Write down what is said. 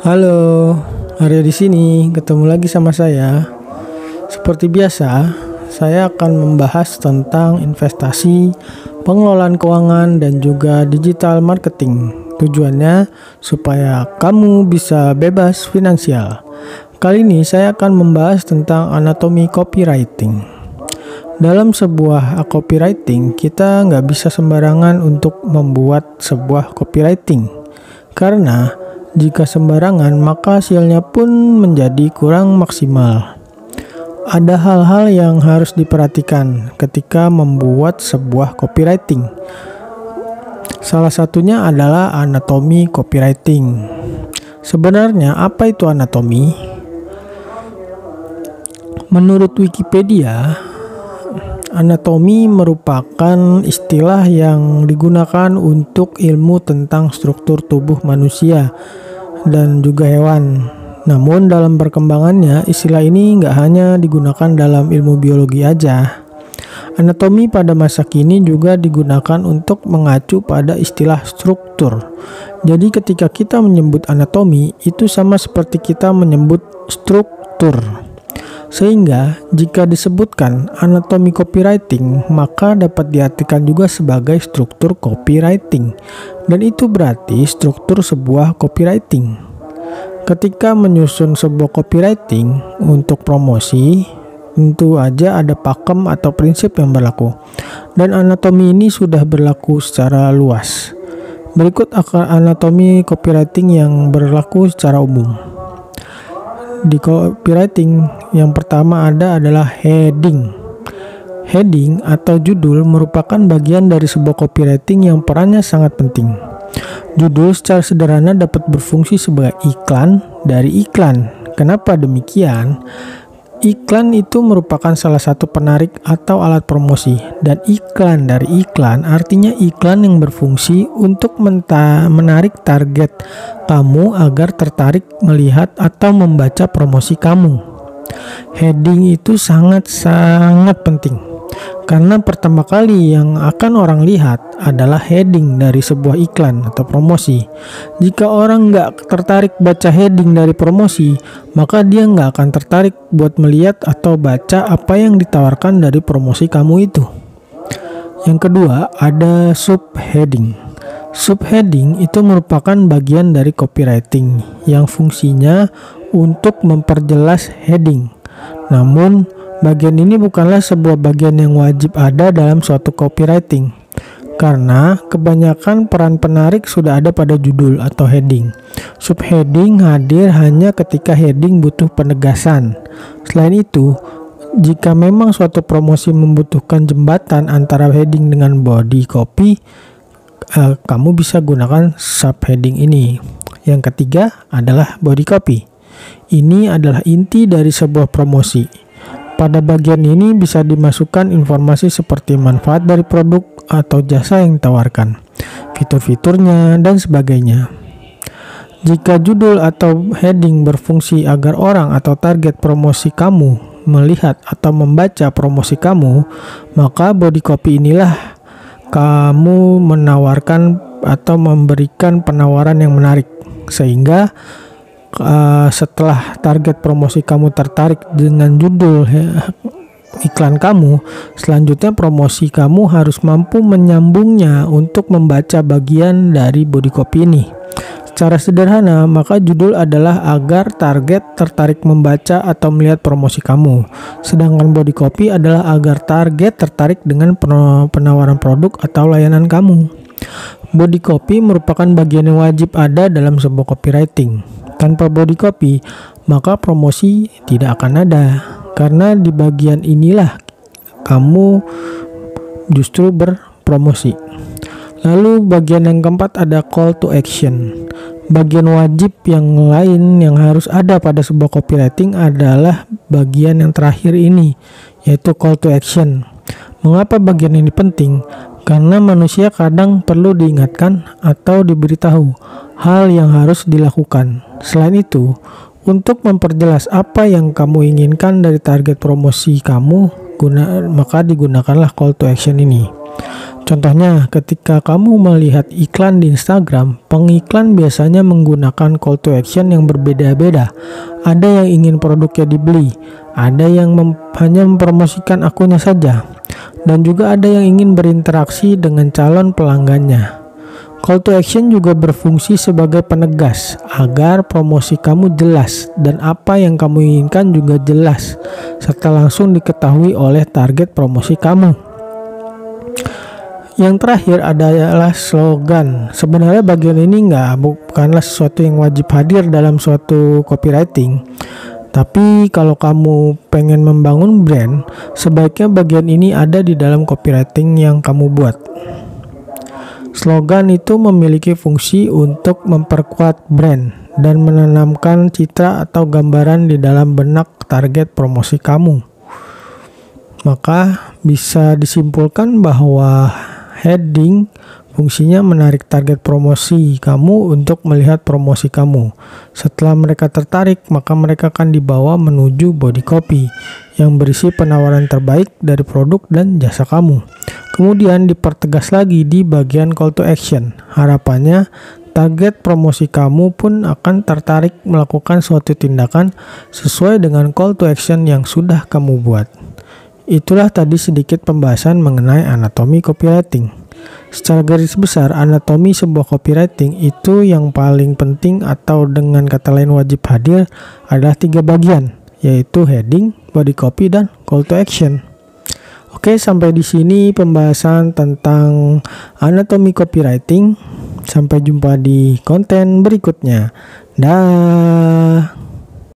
Halo, Arya di sini. Ketemu lagi sama saya. Seperti biasa, saya akan membahas tentang investasi, pengelolaan keuangan, dan juga digital marketing. Tujuannya supaya kamu bisa bebas finansial. Kali ini saya akan membahas tentang anatomi copywriting. Dalam sebuah copywriting, kita nggak bisa sembarangan untuk membuat sebuah copywriting. Karena jika sembarangan, maka hasilnya pun menjadi kurang maksimal. Ada hal-hal yang harus diperhatikan ketika membuat sebuah copywriting. Salah satunya adalah anatomi copywriting. Sebenarnya apa itu anatomi? Menurut Wikipedia, anatomi merupakan istilah yang digunakan untuk ilmu tentang struktur tubuh manusia dan juga hewan. Namun dalam perkembangannya, istilah ini nggak hanya digunakan dalam ilmu biologi aja. Anatomi pada masa kini juga digunakan untuk mengacu pada istilah struktur. Jadi ketika kita menyebut anatomi, itu sama seperti kita menyebut struktur. Sehingga jika disebutkan anatomi copywriting, maka dapat diartikan juga sebagai struktur copywriting. Dan itu berarti struktur sebuah copywriting. Ketika menyusun sebuah copywriting untuk promosi, tentu aja ada pakem atau prinsip yang berlaku. Dan anatomi ini sudah berlaku secara luas. Berikut anatomi copywriting yang berlaku secara umum. Di copywriting yang pertama adalah heading. Heading atau judul merupakan bagian dari sebuah copywriting yang perannya sangat penting. Judul secara sederhana dapat berfungsi sebagai iklan dari iklan. Kenapa demikian? Iklan itu merupakan salah satu penarik atau alat promosi, dan iklan dari iklan artinya iklan yang berfungsi untuk menarik target kamu agar tertarik melihat atau membaca promosi kamu. Heading itu sangat-sangat penting, karena pertama kali yang akan orang lihat adalah heading dari sebuah iklan atau promosi. Jika orang nggak tertarik baca heading dari promosi, maka dia nggak akan tertarik buat melihat atau baca apa yang ditawarkan dari promosi kamu itu. Yang kedua ada subheading. Subheading itu merupakan bagian dari copywriting yang fungsinya untuk memperjelas heading. Namun bagian ini bukanlah sebuah bagian yang wajib ada dalam suatu copywriting, karena kebanyakan peran penarik sudah ada pada judul atau heading. Subheading hadir hanya ketika heading butuh penegasan. Selain itu, jika memang suatu promosi membutuhkan jembatan antara heading dengan body copy, kamu bisa gunakan subheading ini. Yang ketiga adalah body copy. Ini adalah inti dari sebuah promosi. Pada bagian ini bisa dimasukkan informasi seperti manfaat dari produk atau jasa yang ditawarkan, fitur-fiturnya, dan sebagainya. Jika judul atau heading berfungsi agar orang atau target promosi kamu melihat atau membaca promosi kamu, maka body copy inilah kamu menawarkan atau memberikan penawaran yang menarik, sehingga setelah target promosi kamu tertarik dengan judul iklan kamu, selanjutnya promosi kamu harus mampu menyambungnya untuk membaca bagian dari body copy ini. Secara sederhana, maka judul adalah agar target tertarik membaca atau melihat promosi kamu. Sedangkan body copy adalah agar target tertarik dengan penawaran produk atau layanan kamu. Body copy merupakan bagian yang wajib ada dalam sebuah copywriting. Tanpa body copy, maka promosi tidak akan ada. Karena di bagian inilah kamu justru berpromosi. Lalu bagian yang keempat ada call to action. Bagian wajib yang lain yang harus ada pada sebuah copywriting adalah bagian yang terakhir ini, yaitu call to action. Mengapa bagian ini penting? Karena manusia kadang perlu diingatkan atau diberitahu hal yang harus dilakukan. Selain itu, untuk memperjelas apa yang kamu inginkan dari target promosi kamu, maka digunakanlah call to action ini. Contohnya, ketika kamu melihat iklan di Instagram, pengiklan biasanya menggunakan call to action yang berbeda-beda. Ada yang ingin produknya dibeli, ada yang hanya mempromosikan akunnya saja, dan juga ada yang ingin berinteraksi dengan calon pelanggannya. Call to action juga berfungsi sebagai penegas agar promosi kamu jelas dan apa yang kamu inginkan juga jelas, serta langsung diketahui oleh target promosi kamu. Yang terakhir adalah slogan. Sebenarnya bagian ini bukanlah sesuatu yang wajib hadir dalam suatu copywriting. Tapi kalau kamu pengen membangun brand, sebaiknya bagian ini ada di dalam copywriting yang kamu buat. Slogan itu memiliki fungsi untuk memperkuat brand dan menanamkan citra atau gambaran di dalam benak target promosi kamu. Maka bisa disimpulkan bahwa heading fungsinya menarik target promosi kamu untuk melihat promosi kamu. Setelah mereka tertarik, maka mereka akan dibawa menuju body copy yang berisi penawaran terbaik dari produk dan jasa kamu. Kemudian dipertegas lagi di bagian call to action. Harapannya target promosi kamu pun akan tertarik melakukan suatu tindakan sesuai dengan call to action yang sudah kamu buat. Itulah tadi sedikit pembahasan mengenai anatomi copywriting. Secara garis besar, anatomi sebuah copywriting itu yang paling penting atau dengan kata lain wajib hadir adalah 3 bagian, yaitu heading, body copy, dan call to action. Oke, sampai di sini pembahasan tentang anatomi copywriting. Sampai jumpa di konten berikutnya. Dah.